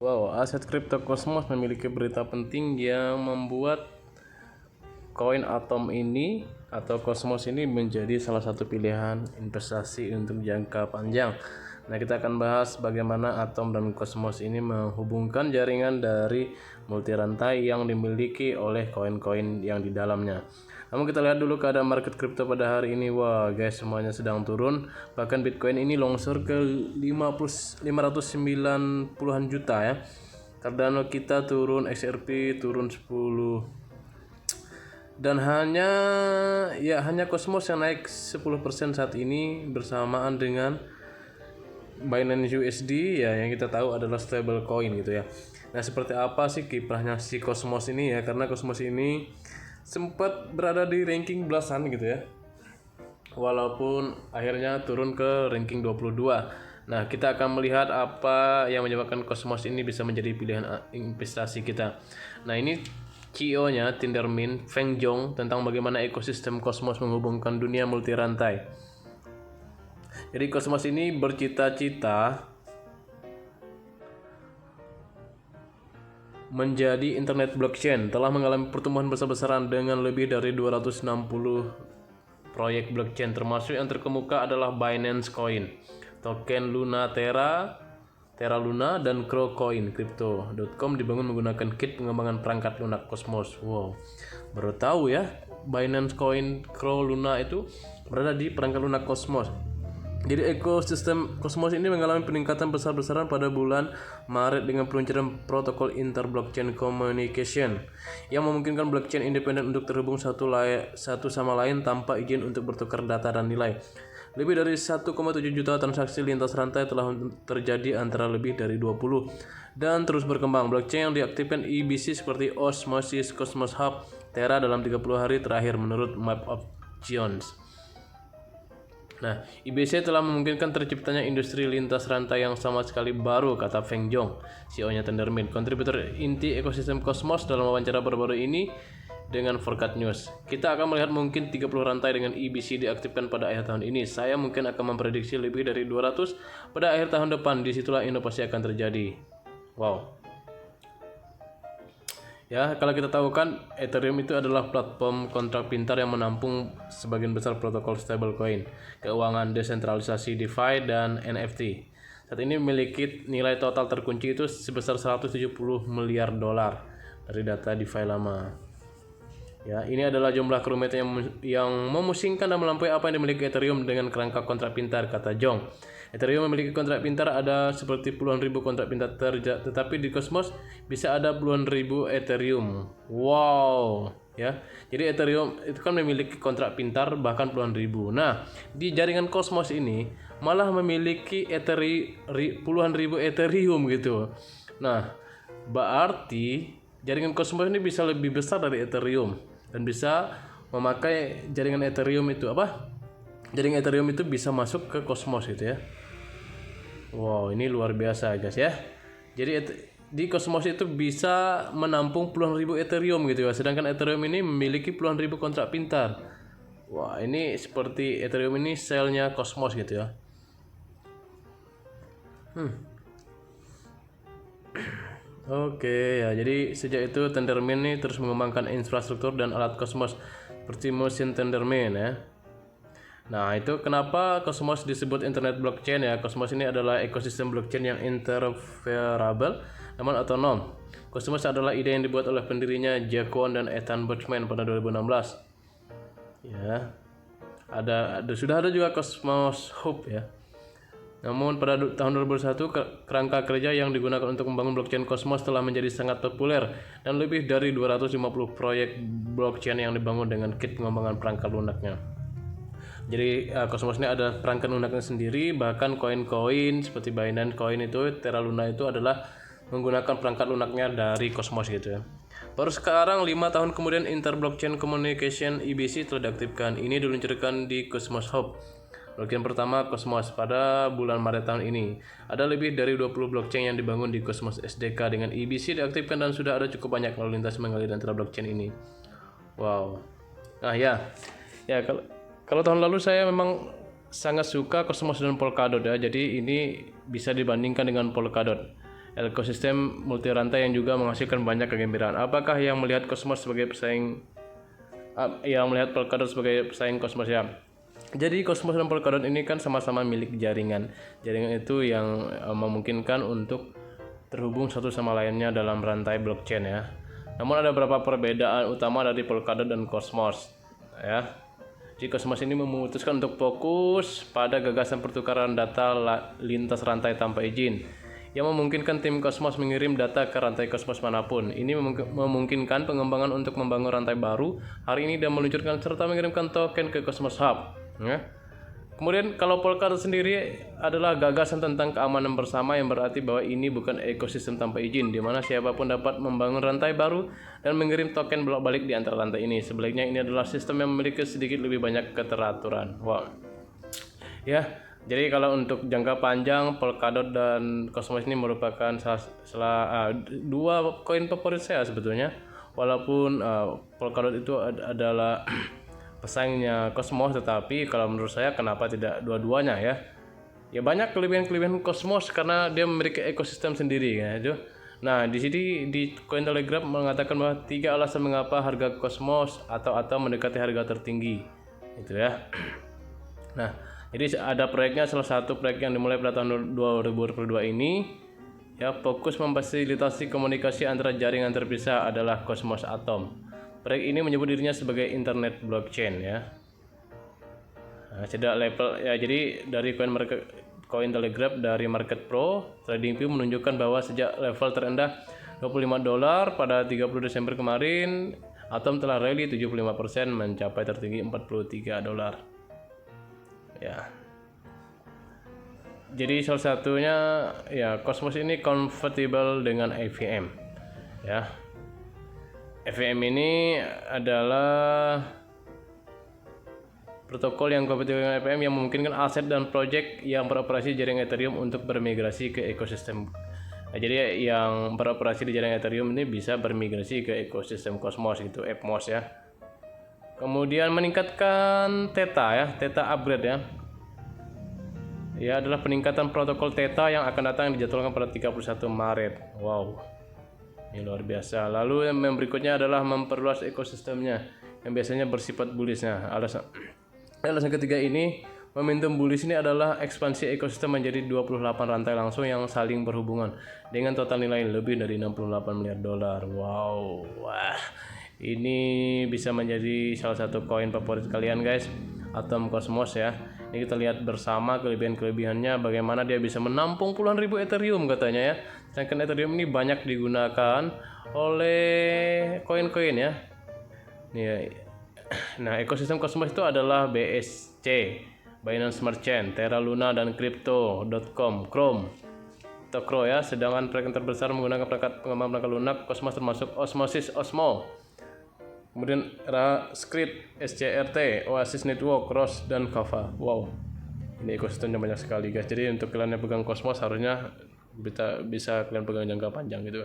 Wow, aset kripto Cosmos memiliki berita penting yang membuat koin Atom ini atau Cosmos ini menjadi salah satu pilihan investasi untuk jangka panjang. Nah, kita akan bahas bagaimana Atom dan Cosmos ini menghubungkan jaringan dari multi rantai yang dimiliki oleh koin-koin yang di dalamnya. Namun kita lihat dulu keadaan market kripto pada hari ini. Wah guys, semuanya sedang turun. Bahkan Bitcoin ini longsor ke 590-an juta ya. Cardano kita turun, XRP turun 10. Dan hanya Cosmos yang naik 10% saat ini bersamaan dengan Binance USD ya, yang kita tahu adalah stable coin gitu ya. Nah, seperti apa sih kiprahnya si Cosmos ini ya? Karena Cosmos ini sempat berada di ranking belasan gitu ya. Walaupun akhirnya turun ke ranking 22. Nah, kita akan melihat apa yang menyebabkan Cosmos ini bisa menjadi pilihan investasi kita. Nah, ini CEO-nya Tendermint Feng Zhong tentang bagaimana ekosistem Cosmos menghubungkan dunia multi rantai. Jadi Cosmos ini bercita-cita menjadi internet blockchain, telah mengalami pertumbuhan besar-besaran dengan lebih dari 260 proyek blockchain, termasuk yang terkemuka adalah Binance Coin, token Luna Terra Luna, dan Crow Coin. Crypto.com dibangun menggunakan kit pengembangan perangkat lunak Cosmos. Wow, baru tahu ya, Binance Coin, Crow, Luna itu berada di perangkat lunak Cosmos. Jadi ekosistem Cosmos ini mengalami peningkatan besar-besaran pada bulan Maret dengan peluncuran protokol inter-blockchain communication yang memungkinkan blockchain independen untuk terhubung satu sama lain tanpa izin untuk bertukar data dan nilai. Lebih dari 1,7 juta transaksi lintas rantai telah terjadi antara lebih dari 20 dan terus berkembang. Blockchain yang diaktifkan EBC seperti Osmosis, Cosmos Hub, Terra dalam 30 hari terakhir menurut Map of Giants. Nah, IBC telah memungkinkan terciptanya industri lintas rantai yang sama sekali baru, kata Feng Zhong, CEO-nya Tendermint, kontributor inti ekosistem Cosmos, dalam wawancara baru-baru ini dengan Forkad News. Kita akan melihat mungkin 30 rantai dengan IBC diaktifkan pada akhir tahun ini. Saya mungkin akan memprediksi lebih dari 200 pada akhir tahun depan. Disitulah inovasi akan terjadi. Wow. Ya, kalau kita tahu kan Ethereum itu adalah platform kontrak pintar yang menampung sebagian besar protokol stablecoin, keuangan desentralisasi DeFi dan NFT. Saat ini memiliki nilai total terkunci itu sebesar 170 miliar dolar dari data DeFi lama. Ya, ini adalah jumlah kerumitan yang memusingkan dan melampaui apa yang dimiliki Ethereum dengan kerangka kontrak pintar, kata Zhong. Ethereum memiliki kontrak pintar ada seperti puluhan ribu kontrak pintar tetapi di Cosmos bisa ada puluhan ribu Ethereum. Wow, ya. Jadi Ethereum itu kan memiliki kontrak pintar bahkan puluhan ribu. Nah, di jaringan Cosmos ini malah memiliki puluhan ribu Ethereum gitu. Nah, berarti jaringan Cosmos ini bisa lebih besar dari Ethereum dan bisa memakai jaringan Ethereum itu apa? Jaringan Ethereum itu bisa masuk ke Cosmos gitu ya. Wow, ini luar biasa guys ya. Jadi di Cosmos itu bisa menampung puluhan ribu Ethereum gitu ya. Sedangkan Ethereum ini memiliki puluhan ribu kontrak pintar. Wah, ini seperti Ethereum ini selnya Cosmos gitu ya. Oke ya, jadi sejak itu Tendermint ini terus mengembangkan infrastruktur dan alat Cosmos seperti mesin Tendermint ya. Nah, itu kenapa Cosmos disebut internet blockchain ya. Cosmos ini adalah ekosistem blockchain yang interoperable namun otonom. Cosmos adalah ide yang dibuat oleh pendirinya Jack Won dan Ethan Buchman pada 2016. Ya. Sudah ada juga Cosmos Hub ya. Namun pada tahun 2001 kerangka kerja yang digunakan untuk membangun blockchain Cosmos telah menjadi sangat populer dan lebih dari 250 proyek blockchain yang dibangun dengan kit pengembangan perangkat lunaknya. Jadi Cosmos ini ada perangkat lunaknya sendiri, bahkan koin-koin seperti Binance Coin itu, Terra Luna itu adalah menggunakan perangkat lunaknya dari Cosmos gitu ya. Baru sekarang 5 tahun kemudian Inter-Blockchain Communication IBC telah diaktifkan. Ini diluncurkan di Cosmos Hub. Blockchain pertama Cosmos pada bulan Maret tahun ini. Ada lebih dari 20 blockchain yang dibangun di Cosmos SDK dengan IBC diaktifkan dan sudah ada cukup banyak lalu lintas mengalir antara blockchain ini. Wow. Nah ya. Ya kalau tahun lalu saya memang sangat suka Cosmos dan Polkadot ya. Jadi ini bisa dibandingkan dengan Polkadot. ekosistem multi rantai yang juga menghasilkan banyak kegembiraan. Apakah yang melihat Cosmos sebagai pesaing, yang melihat Polkadot sebagai pesaing Cosmos ya? Jadi Cosmos dan Polkadot ini kan sama-sama milik jaringan. Jaringan itu yang memungkinkan untuk terhubung satu sama lainnya dalam rantai blockchain ya. Namun ada beberapa perbedaan utama dari Polkadot dan Cosmos ya. Jadi Cosmos ini memutuskan untuk fokus pada gagasan pertukaran data lintas rantai tanpa izin, yang memungkinkan tim Cosmos mengirim data ke rantai Cosmos manapun. Ini memungkinkan pengembangan untuk membangun rantai baru hari ini dan meluncurkan serta mengirimkan token ke Cosmos Hub. Ya. Kemudian kalau Polkadot sendiri adalah gagasan tentang keamanan bersama, yang berarti bahwa ini bukan ekosistem tanpa izin, di mana siapapun dapat membangun rantai baru dan mengirim token bolak-balik di antara rantai ini. Sebaliknya ini adalah sistem yang memiliki sedikit lebih banyak keteraturan. Wow. Ya, jadi kalau untuk jangka panjang Polkadot dan Cosmos ini merupakan dua koin favorit saya sebetulnya. Walaupun Polkadot itu adalah pesaingnya Cosmos, tetapi kalau menurut saya kenapa tidak dua-duanya ya? Ya banyak kelebihan-kelebihan Cosmos karena dia memiliki ekosistem sendiri ya. Nah, di sini di Cointelegraph mengatakan bahwa 3 alasan mengapa harga Cosmos atau mendekati harga tertinggi. Itu ya. Nah, jadi ada proyeknya, salah satu proyek yang dimulai pada tahun 2022 ini ya, fokus memfasilitasi komunikasi antara jaringan terpisah adalah Cosmos Atom. Proyek ini menyebut dirinya sebagai internet blockchain ya. Nah, level ya, jadi dari Cointelegraph dari Market Pro, TradingView menunjukkan bahwa sejak level terendah $25 pada 30 Desember kemarin, Atom telah rally 75% mencapai tertinggi $43. Ya. Jadi salah satunya ya, Cosmos ini compatible dengan EVM. Ya. EVM ini adalah protokol yang kompatibel dengan EVM yang memungkinkan aset dan project yang beroperasi di jaringan Ethereum untuk bermigrasi ke ekosistem. Nah, jadi yang beroperasi di jaringan Ethereum ini bisa bermigrasi ke ekosistem Cosmos gitu, EPMOS ya. Kemudian meningkatkan Theta ya, Theta upgrade ya. Ya, adalah peningkatan protokol Theta yang akan datang dijadwalkan pada 31 Maret. Wow. Ini luar biasa. Lalu yang berikutnya adalah memperluas ekosistemnya yang biasanya bersifat bullish. Nah, alasan ketiga ini, momentum bullish ini adalah ekspansi ekosistem menjadi 28 rantai langsung yang saling berhubungan dengan total nilai lebih dari $68 miliar. Wow. Wah. Ini bisa menjadi salah satu koin favorit kalian guys, Atom Cosmos ya. Ini kita lihat bersama kelebihan-kelebihannya, bagaimana dia bisa menampung puluhan ribu Ethereum katanya ya. Sedangkan Ethereum ini banyak digunakan oleh koin-koin ya. Nah, ekosistem Cosmos itu adalah BSC, Binance Smart Chain, Terra Luna, dan Crypto.com, Chrome, Tokyo ya. Sedangkan proyek yang terbesar menggunakan perangkat pengembang perangkat lunak Cosmos termasuk Osmosis, Osmo, kemudian Script, SCRT, Oasis Network, Ross, dan Kava. Wow, ini ekosistemnya banyak sekali guys. Jadi untuk kalian yang pegang Cosmos harusnya bisa kalian pegang jangka panjang gitu.